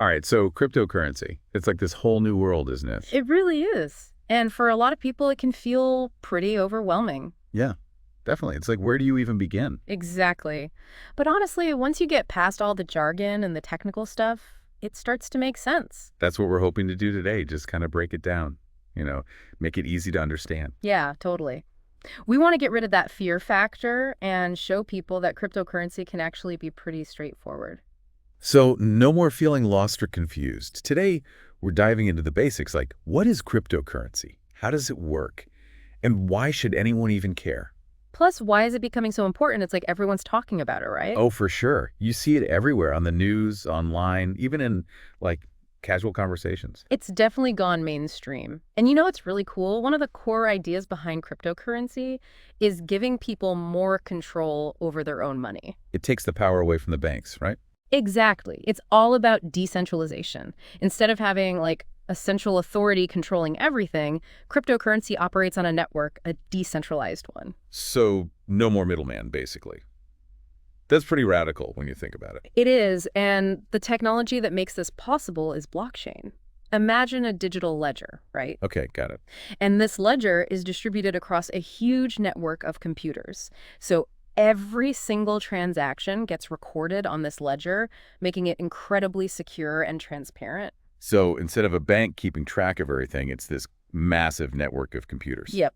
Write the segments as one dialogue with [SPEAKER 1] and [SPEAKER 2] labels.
[SPEAKER 1] All right, so cryptocurrency. It's like this whole new world, isn't it?
[SPEAKER 2] It really is. And for a lot of people, it can feel pretty overwhelming.
[SPEAKER 1] Yeah, definitely. It's like, where do you even begin?
[SPEAKER 2] Exactly. But honestly, once you get past all the jargon and the technical stuff, it starts to make sense.
[SPEAKER 1] That's what we're hoping to do today, just kind of break it down, you know, make it easy to understand.
[SPEAKER 2] Yeah, totally. We want to get rid of that fear factor and show people that cryptocurrency can actually be pretty straightforward.
[SPEAKER 1] So no more feeling lost or confused. Today, we're diving into the basics, like what is cryptocurrency? How does it work? And why should anyone even care?
[SPEAKER 2] Plus, why is it becoming so important? It's like everyone's talking about it, right?
[SPEAKER 1] Oh, for sure. You see it everywhere on the news, online, even in like casual conversations.
[SPEAKER 2] It's definitely gone mainstream. And you know what's really cool? One of the core ideas behind cryptocurrency is giving people more control over their own money.
[SPEAKER 1] It takes the power away from the banks, right?
[SPEAKER 2] Exactly. It's all about decentralization. Instead of having like a central authority controlling everything, cryptocurrency operates on a network, a decentralized one.
[SPEAKER 1] So no more middleman, basically. That's pretty radical when you think about it.
[SPEAKER 2] It is, and the technology that makes this possible is blockchain. Imagine a digital ledger, right?
[SPEAKER 1] Okay, got it.
[SPEAKER 2] And this ledger is distributed across a huge network of computers. So every single transaction gets recorded on this ledger, making it incredibly secure and transparent.
[SPEAKER 1] So instead of a bank keeping track of everything, it's this massive network of computers.
[SPEAKER 2] Yep.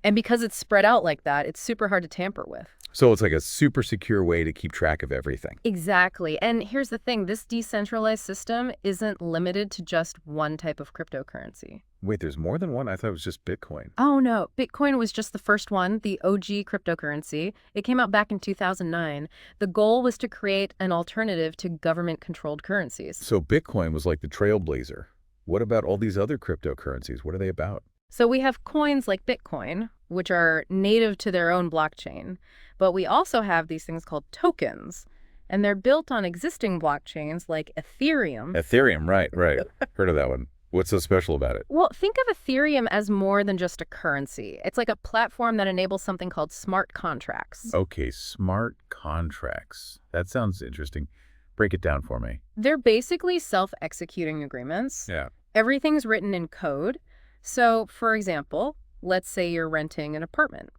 [SPEAKER 2] And because it's spread out like that, it's super hard to tamper with.
[SPEAKER 1] So it's like a super secure way to keep track of everything.
[SPEAKER 2] Exactly. And here's the thing, this decentralized system isn't limited to just one type of cryptocurrency.
[SPEAKER 1] Wait, there's more than one? I thought it was just Bitcoin.
[SPEAKER 2] Oh no, Bitcoin was just the first one, the OG cryptocurrency. It came out back in 2009. The goal was to create an alternative to government-controlled currencies.
[SPEAKER 1] So Bitcoin was like the trailblazer. What about all these other cryptocurrencies? What are they about?
[SPEAKER 2] So we have coins like Bitcoin, which are native to their own blockchain. But we also have these things called tokens, and they're built on existing blockchains like Ethereum.
[SPEAKER 1] Ethereum, right. Heard of that one. What's so special about it?
[SPEAKER 2] Well, think of Ethereum as more than just a currency. It's like a platform that enables something called smart contracts.
[SPEAKER 1] Okay, smart contracts. That sounds interesting. Break it down for me.
[SPEAKER 2] They're basically self-executing agreements.
[SPEAKER 1] Yeah.
[SPEAKER 2] Everything's written in code. So, for example, let's say you're renting an apartment.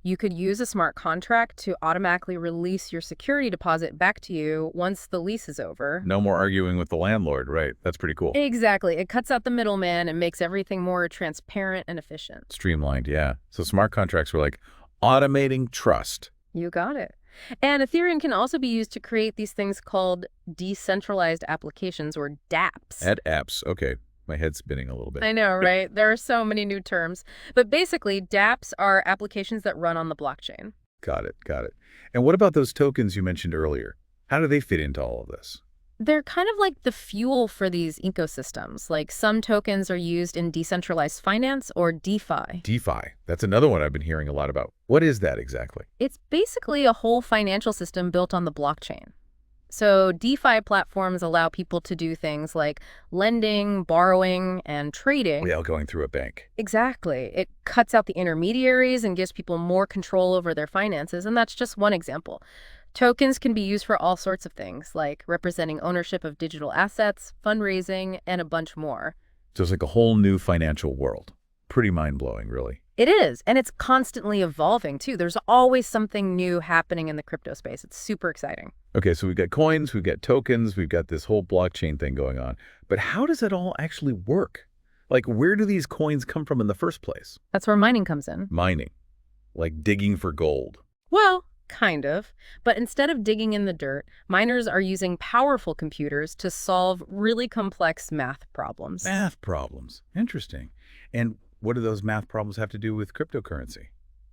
[SPEAKER 2] You could use a smart contract to automatically release your security deposit back to you once the lease is over.
[SPEAKER 1] No more arguing with the landlord, right? That's pretty cool.
[SPEAKER 2] Exactly. It cuts out the middleman and makes everything more transparent and efficient.
[SPEAKER 1] Streamlined, yeah. So smart contracts were like automating trust.
[SPEAKER 2] You got it. And Ethereum can also be used to create these things called decentralized applications, or dApps.
[SPEAKER 1] Apps, okay. My head's spinning a little bit.
[SPEAKER 2] I know, right? There are so many new terms. But basically, dApps are applications that run on the blockchain.
[SPEAKER 1] Got it. And what about those tokens you mentioned earlier? How do they fit into all of this?
[SPEAKER 2] They're kind of like the fuel for these ecosystems. Like some tokens are used in decentralized finance, or DeFi.
[SPEAKER 1] DeFi, that's another one I've been hearing a lot about. What is that exactly?
[SPEAKER 2] It's basically a whole financial system built on the blockchain. So DeFi platforms allow people to do things like lending, borrowing, and trading.
[SPEAKER 1] Without going through a bank.
[SPEAKER 2] Exactly. It cuts out the intermediaries and gives people more control over their finances, and that's just one example. Tokens can be used for all sorts of things, like representing ownership of digital assets, fundraising, and a bunch more.
[SPEAKER 1] So it's like a whole new financial world. Pretty mind-blowing, really.
[SPEAKER 2] It is, and it's constantly evolving, too. There's always something new happening in the crypto space. It's super exciting.
[SPEAKER 1] Okay, so we've got coins, we've got tokens, we've got this whole blockchain thing going on. But how does it all actually work? Like, where do these coins come from in the first place?
[SPEAKER 2] That's where mining comes in.
[SPEAKER 1] Mining. Like digging for gold.
[SPEAKER 2] Well, kind of. But instead of digging in the dirt, miners are using powerful computers to solve really complex math problems.
[SPEAKER 1] Math problems. Interesting. And what do those math problems have to do with cryptocurrency?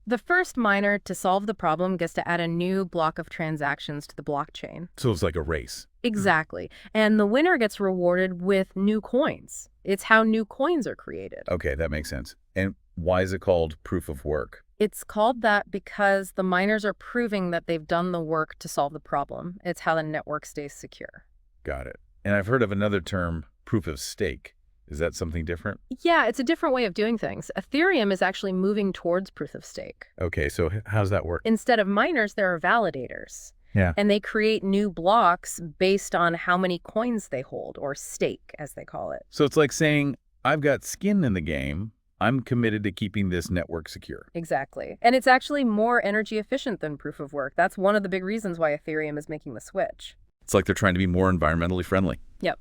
[SPEAKER 2] The first miner to solve the problem gets to add a new block of transactions to the blockchain.
[SPEAKER 1] So it's like a race.
[SPEAKER 2] Exactly. And the winner gets rewarded with new coins. It's how new coins are created.
[SPEAKER 1] Okay, that makes sense. And why is it called proof of work?
[SPEAKER 2] It's called that because the miners are proving that they've done the work to solve the problem. It's how the network stays secure.
[SPEAKER 1] Got it. And I've heard of another term, proof of stake. Is that something different?
[SPEAKER 2] Yeah, it's a different way of doing things. Ethereum is actually moving towards proof of stake.
[SPEAKER 1] Okay, so how's that work?
[SPEAKER 2] Instead of miners, there are validators.
[SPEAKER 1] Yeah.
[SPEAKER 2] And they create new blocks based on how many coins they hold, or stake, as they call it.
[SPEAKER 1] So it's like saying, I've got skin in the game. I'm committed to keeping this network secure.
[SPEAKER 2] Exactly. And it's actually more energy efficient than proof of work. That's one of the big reasons why Ethereum is making the switch.
[SPEAKER 1] It's like they're trying to be more environmentally friendly.
[SPEAKER 2] Yep.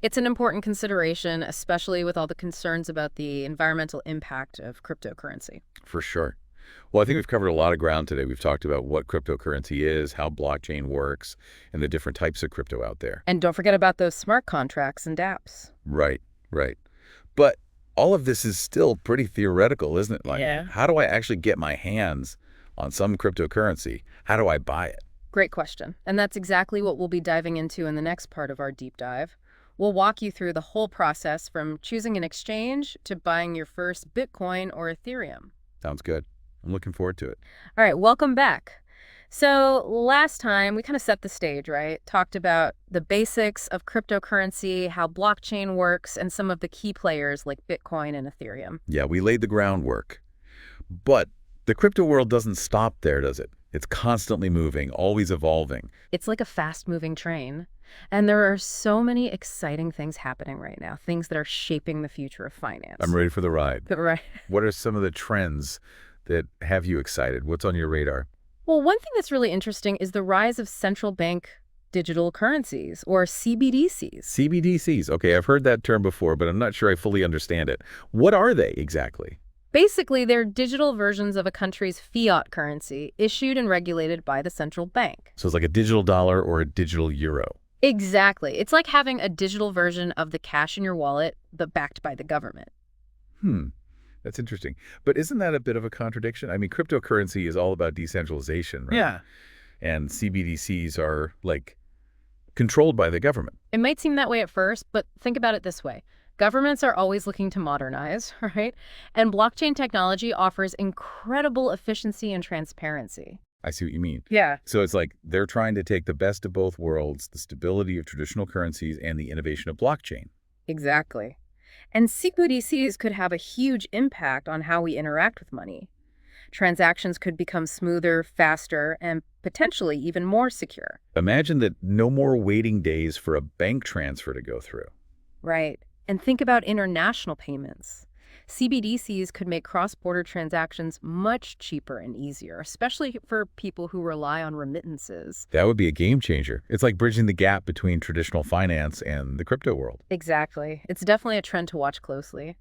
[SPEAKER 2] It's an important consideration, especially with all the concerns about the environmental impact of cryptocurrency.
[SPEAKER 1] For sure. Well, I think we've covered a lot of ground today. We've talked about what cryptocurrency is, how blockchain works, and the different types of crypto out there.
[SPEAKER 2] And don't forget about those smart contracts and dApps.
[SPEAKER 1] Right, right. But all of this is still pretty theoretical, isn't it? Like,
[SPEAKER 2] Yeah.
[SPEAKER 1] how do I actually get my hands on some cryptocurrency? How do I buy it?
[SPEAKER 2] Great question. And that's exactly what we'll be diving into in the next part of our deep dive. We'll walk you through the whole process from choosing an exchange to buying your first Bitcoin or Ethereum.
[SPEAKER 1] Sounds good. I'm looking forward to it.
[SPEAKER 2] All right, welcome back. So last time we kind of set the stage, right? Talked about the basics of cryptocurrency, how blockchain works, and some of the key players like Bitcoin and Ethereum.
[SPEAKER 1] Yeah, we laid the groundwork. But the crypto world doesn't stop there, does it? It's constantly moving, always evolving.
[SPEAKER 2] It's like a fast-moving train. And there are so many exciting things happening right now, things that are shaping the future of finance.
[SPEAKER 1] I'm ready for the ride.
[SPEAKER 2] Right.
[SPEAKER 1] What are some of the trends that have you excited? What's on your radar?
[SPEAKER 2] Well, one thing that's really interesting is the rise of central bank digital currencies, or CBDCs.
[SPEAKER 1] CBDCs. Okay, I've heard that term before, but I'm not sure I fully understand it. What are they exactly?
[SPEAKER 2] Basically, they're digital versions of a country's fiat currency, issued and regulated by the central bank.
[SPEAKER 1] So it's like a digital dollar or a digital euro.
[SPEAKER 2] Exactly. It's like having a digital version of the cash in your wallet, but backed by the government.
[SPEAKER 1] That's interesting. But isn't that a bit of a contradiction? I mean, cryptocurrency is all about decentralization, right?
[SPEAKER 2] Yeah.
[SPEAKER 1] And CBDCs are, like, controlled by the government.
[SPEAKER 2] It might seem that way at first, but think about it this way. Governments are always looking to modernize, right? And blockchain technology offers incredible efficiency and transparency.
[SPEAKER 1] I see what you mean.
[SPEAKER 2] Yeah.
[SPEAKER 1] So it's like they're trying to take the best of both worlds, the stability of traditional currencies and the innovation of blockchain.
[SPEAKER 2] Exactly. And CBDCs could have a huge impact on how we interact with money. Transactions could become smoother, faster, and potentially even more secure.
[SPEAKER 1] Imagine that no more waiting days for a bank transfer to go through.
[SPEAKER 2] Right. And think about international payments. CBDCs could make cross-border transactions much cheaper and easier, especially for people who rely on remittances.
[SPEAKER 1] That would be a game changer. It's like bridging the gap between traditional finance and the crypto world.
[SPEAKER 2] Exactly. It's definitely a trend to watch closely.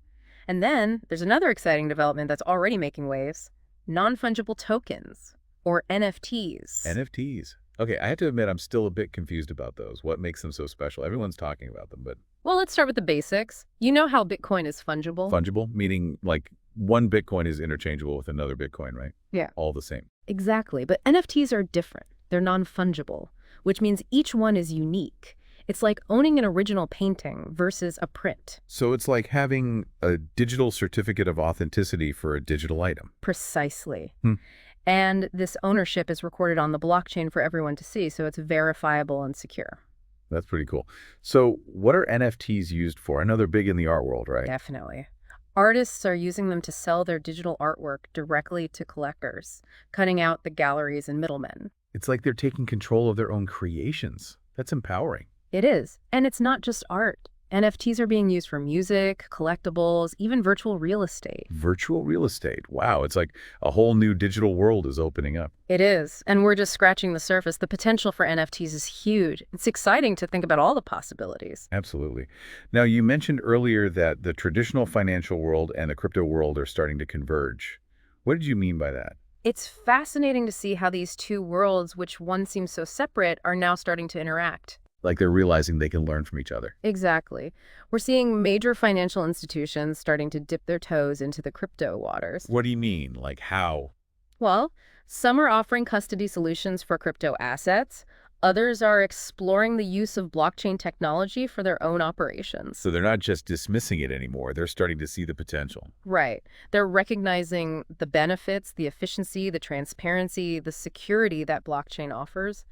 [SPEAKER 2] And then there's another exciting development that's already making waves: non-fungible tokens, or NFTs.
[SPEAKER 1] NFTs. Okay, I have to admit I'm still a bit confused about those. What makes them so special? Everyone's talking about them, but
[SPEAKER 2] Well, let's start with the basics. You know how Bitcoin is fungible?
[SPEAKER 1] fungible, meaning like one Bitcoin is interchangeable with another Bitcoin, right?
[SPEAKER 2] Yeah.
[SPEAKER 1] All the same.
[SPEAKER 2] Exactly. But NFTs are different. They're non-fungible, which means each one is unique. It's like owning an original painting versus a print.
[SPEAKER 1] So it's like having a digital certificate of authenticity for a digital item.
[SPEAKER 2] Precisely.
[SPEAKER 1] Hmm.
[SPEAKER 2] And this ownership is recorded on the blockchain for everyone to see, so it's verifiable and secure.
[SPEAKER 1] That's pretty cool. So what are NFTs used for? I know they're big in the art world, right?
[SPEAKER 2] Definitely. Artists are using them to sell their digital artwork directly to collectors, cutting out the galleries and middlemen.
[SPEAKER 1] It's like they're taking control of their own creations. That's empowering.
[SPEAKER 2] It is. And it's not just art. NFTs are being used for music, collectibles, even virtual real estate.
[SPEAKER 1] Virtual real estate. Wow, it's like a whole new digital world is opening up.
[SPEAKER 2] It is. And we're just scratching the surface. The potential for NFTs is huge. It's exciting to think about all the possibilities.
[SPEAKER 1] Absolutely. Now, you mentioned earlier that the traditional financial world and the crypto world are starting to converge. What did you mean by that?
[SPEAKER 2] It's fascinating to see how these two worlds, which once seemed so separate, are now starting to interact.
[SPEAKER 1] Like they're realizing they can learn from each other.
[SPEAKER 2] Exactly. We're seeing major financial institutions starting to dip their toes into the crypto waters.
[SPEAKER 1] What do you mean? Like how?
[SPEAKER 2] Well, some are offering custody solutions for crypto assets. Others are exploring the use of blockchain technology for their own operations.
[SPEAKER 1] So they're not just dismissing it anymore. They're starting to see the potential.
[SPEAKER 2] Right. They're recognizing the benefits, the efficiency, the transparency, the security that blockchain offers.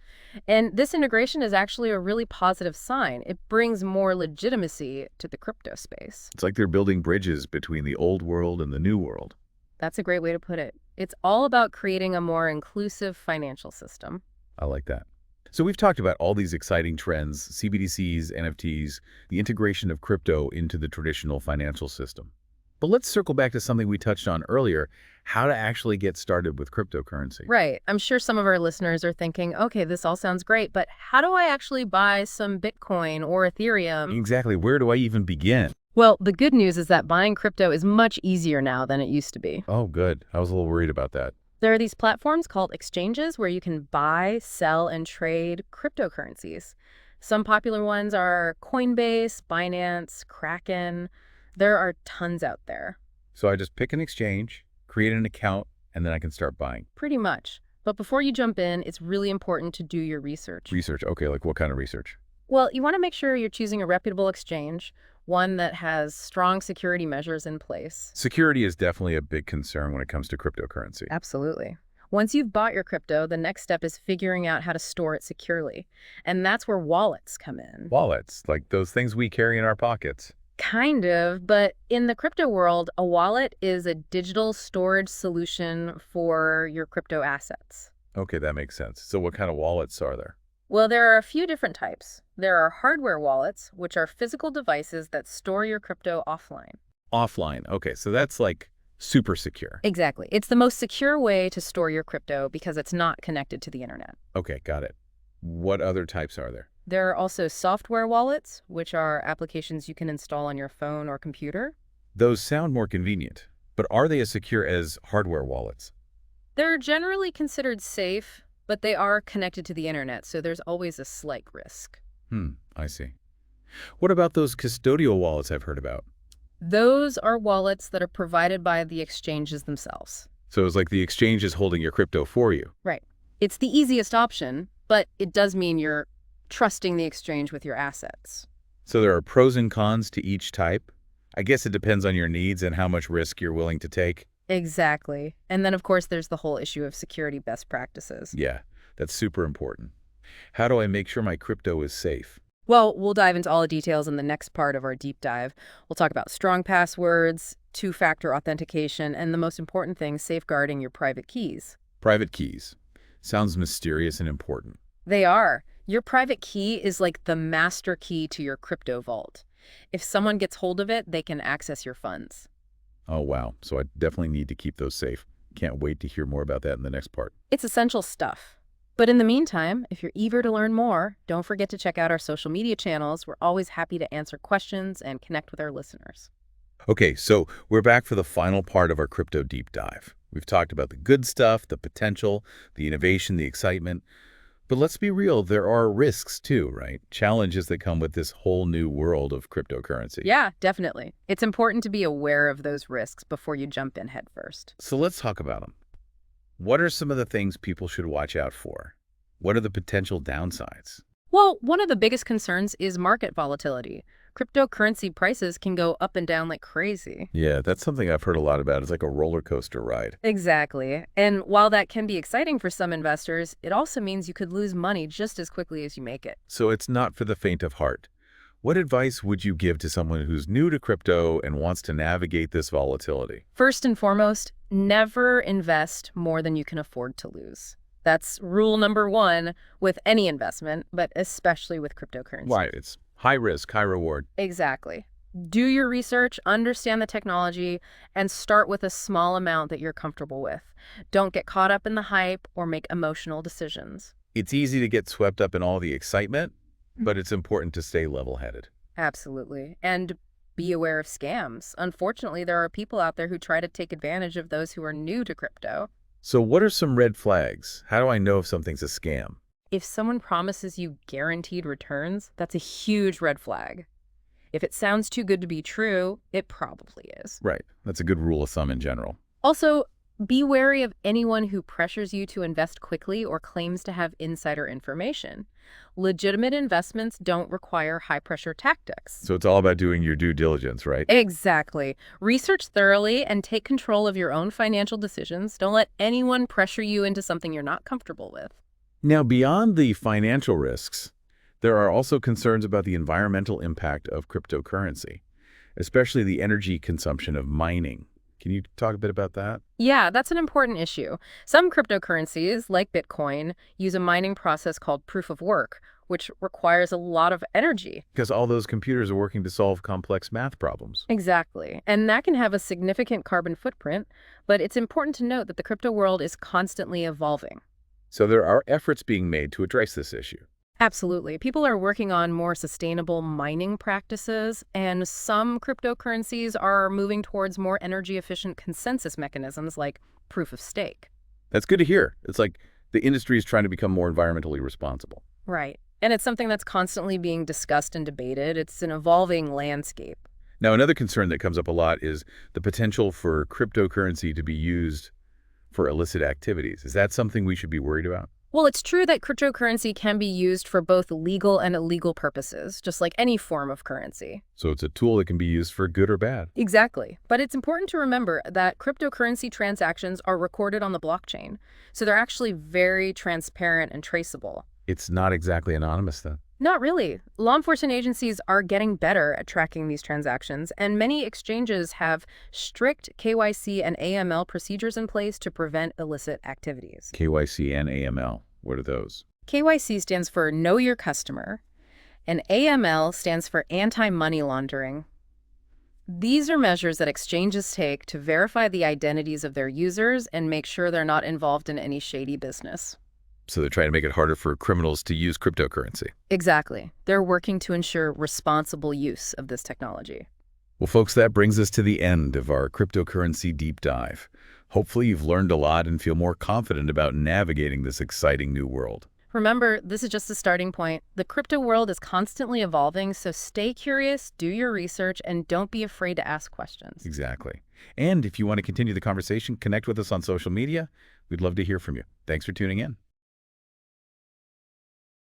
[SPEAKER 2] And this integration is actually a really positive sign. It brings more legitimacy to the crypto space.
[SPEAKER 1] It's like they're building bridges between the old world and the new world.
[SPEAKER 2] That's a great way to put it. It's all about creating a more inclusive financial system.
[SPEAKER 1] I like that. So we've talked about all these exciting trends, CBDCs, NFTs, the integration of crypto into the traditional financial system. But let's circle back to something we touched on earlier, how to actually get started with cryptocurrency.
[SPEAKER 2] Right. I'm sure some of our listeners are thinking, okay, this all sounds great, but how do I actually buy some Bitcoin or Ethereum?
[SPEAKER 1] Exactly. Where do I even begin?
[SPEAKER 2] Well, the good news is that buying crypto is much easier now than it used to be.
[SPEAKER 1] Oh, good. I was a little worried about that.
[SPEAKER 2] There are these platforms called exchanges where you can buy, sell, and trade cryptocurrencies. Some popular ones are Coinbase, Binance, Kraken. There are tons out there.
[SPEAKER 1] So I just pick an exchange, create an account, and then I can start buying.
[SPEAKER 2] Pretty much. But before you jump in, it's really important to do your research.
[SPEAKER 1] Research. Okay, like what kind of research?
[SPEAKER 2] Well, you want to make sure you're choosing a reputable exchange, one that has strong security measures in place.
[SPEAKER 1] Security is definitely a big concern when it comes to cryptocurrency.
[SPEAKER 2] Absolutely. Once you've bought your crypto, the next step is figuring out how to store it securely. And that's where wallets come in.
[SPEAKER 1] Wallets, like those things we carry in our pockets.
[SPEAKER 2] Kind of, but in the crypto world, a wallet is a digital storage solution for your crypto assets.
[SPEAKER 1] Okay, that makes sense. So what kind of wallets are there?
[SPEAKER 2] Well, there are a few different types. There are hardware wallets, which are physical devices that store your crypto offline.
[SPEAKER 1] Offline. Okay, so that's like super secure.
[SPEAKER 2] Exactly. It's the most secure way to store your crypto because it's not connected to the internet.
[SPEAKER 1] Okay, got it. What other types are there?
[SPEAKER 2] There are also software wallets, which are applications you can install on your phone or computer.
[SPEAKER 1] Those sound more convenient, but are they as secure as hardware wallets?
[SPEAKER 2] They're generally considered safe, but they are connected to the internet, so there's always a slight risk.
[SPEAKER 1] I see. What about those custodial wallets I've heard about?
[SPEAKER 2] Those are wallets that are provided by the exchanges themselves.
[SPEAKER 1] So it's like the exchange is holding your crypto for you.
[SPEAKER 2] Right. It's the easiest option, but it does mean you're trusting the exchange with your assets.
[SPEAKER 1] So there are pros and cons to each type. I guess it depends on your needs and how much risk you're willing to take.
[SPEAKER 2] Exactly. And then, of course, there's the whole issue of security best practices.
[SPEAKER 1] Yeah, that's super important. How do I make sure my crypto is safe?
[SPEAKER 2] Well, we'll dive into all the details in the next part of our deep dive. We'll talk about strong passwords, two-factor authentication, and the most important thing, safeguarding your private keys.
[SPEAKER 1] Private keys. Sounds mysterious and important.
[SPEAKER 2] They are. Your private key is like the master key to your crypto vault. If someone gets hold of it, they can access your funds.
[SPEAKER 1] Oh, wow. So I definitely need to keep those safe. Can't wait to hear more about that in the next part.
[SPEAKER 2] It's essential stuff. But in the meantime, if you're eager to learn more, don't forget to check out our social media channels. We're always happy to answer questions and connect with our listeners.
[SPEAKER 1] Okay, so we're back for the final part of our crypto deep dive. We've talked about the good stuff, the potential, the innovation, the excitement. But let's be real, there are risks too, right? Challenges that come with this whole new world of cryptocurrency.
[SPEAKER 2] Yeah, definitely. It's important to be aware of those risks before you jump in head first.
[SPEAKER 1] So let's talk about them. What are some of the things people should watch out for? What are the potential downsides?
[SPEAKER 2] Well, one of the biggest concerns is market volatility. Cryptocurrency prices can go up and down like crazy.
[SPEAKER 1] Yeah, that's something I've heard a lot about. It's like a roller coaster ride.
[SPEAKER 2] Exactly. And while that can be exciting for some investors, it also means you could lose money just as quickly as you make it.
[SPEAKER 1] So it's not for the faint of heart. What advice would you give to someone who's new to crypto and wants to navigate this volatility?
[SPEAKER 2] First and foremost, never invest more than you can afford to lose. That's rule number one with any investment, but especially with cryptocurrency.
[SPEAKER 1] Right, it's high risk, high reward.
[SPEAKER 2] Exactly. Do your research, understand the technology, and start with a small amount that you're comfortable with. Don't get caught up in the hype or make emotional decisions.
[SPEAKER 1] It's easy to get swept up in all the excitement, but it's important to stay level-headed.
[SPEAKER 2] Absolutely. And be aware of scams. Unfortunately, there are people out there who try to take advantage of those who are new to crypto.
[SPEAKER 1] So what are some red flags? How do I know if something's a scam?
[SPEAKER 2] If someone promises you guaranteed returns, that's a huge red flag. If it sounds too good to be true, it probably is.
[SPEAKER 1] Right. That's a good rule of thumb in general.
[SPEAKER 2] Also, be wary of anyone who pressures you to invest quickly or claims to have insider information. Legitimate investments don't require high-pressure tactics.
[SPEAKER 1] So it's all about doing your due diligence, right?
[SPEAKER 2] Exactly. Research thoroughly and take control of your own financial decisions. Don't let anyone pressure you into something you're not comfortable with.
[SPEAKER 1] Now, beyond the financial risks, there are also concerns about the environmental impact of cryptocurrency, especially the energy consumption of mining. Can you talk a bit about that?
[SPEAKER 2] Yeah, that's an important issue. Some cryptocurrencies, like Bitcoin, use a mining process called proof of work, which requires a lot of energy.
[SPEAKER 1] Because all those computers are working to solve complex math problems.
[SPEAKER 2] Exactly. And that can have a significant carbon footprint, but it's important to note that the crypto world is constantly evolving.
[SPEAKER 1] So there are efforts being made to address this issue.
[SPEAKER 2] Absolutely. People are working on more sustainable mining practices, and some cryptocurrencies are moving towards more energy-efficient consensus mechanisms like proof of stake.
[SPEAKER 1] That's good to hear. It's like the industry is trying to become more environmentally responsible.
[SPEAKER 2] Right. And it's something that's constantly being discussed and debated. It's an evolving landscape.
[SPEAKER 1] Now, another concern that comes up a lot is the potential for cryptocurrency to be used for illicit activities. Is that something we should be worried about?
[SPEAKER 2] Well, it's true that cryptocurrency can be used for both legal and illegal purposes, just like any form of currency.
[SPEAKER 1] So it's a tool that can be used for good or bad.
[SPEAKER 2] Exactly. But it's important to remember that cryptocurrency transactions are recorded on the blockchain, so they're actually very transparent and traceable.
[SPEAKER 1] It's not exactly anonymous then.
[SPEAKER 2] Not really. Law enforcement agencies are getting better at tracking these transactions, and many exchanges have strict KYC and AML procedures in place to prevent illicit activities.
[SPEAKER 1] KYC and AML, what are those?
[SPEAKER 2] KYC stands for Know Your Customer, and AML stands for Anti-Money Laundering. These are measures that exchanges take to verify the identities of their users and make sure they're not involved in any shady business.
[SPEAKER 1] So they're trying to make it harder for criminals to use cryptocurrency.
[SPEAKER 2] Exactly. They're working to ensure responsible use of this technology.
[SPEAKER 1] Well, folks, that brings us to the end of our cryptocurrency deep dive. Hopefully you've learned a lot and feel more confident about navigating this exciting new world.
[SPEAKER 2] Remember, this is just the starting point. The crypto world is constantly evolving, so stay curious, do your research, and don't be afraid to ask questions.
[SPEAKER 1] Exactly. And if you want to continue the conversation, connect with us on social media. We'd love to hear from you. Thanks for tuning in.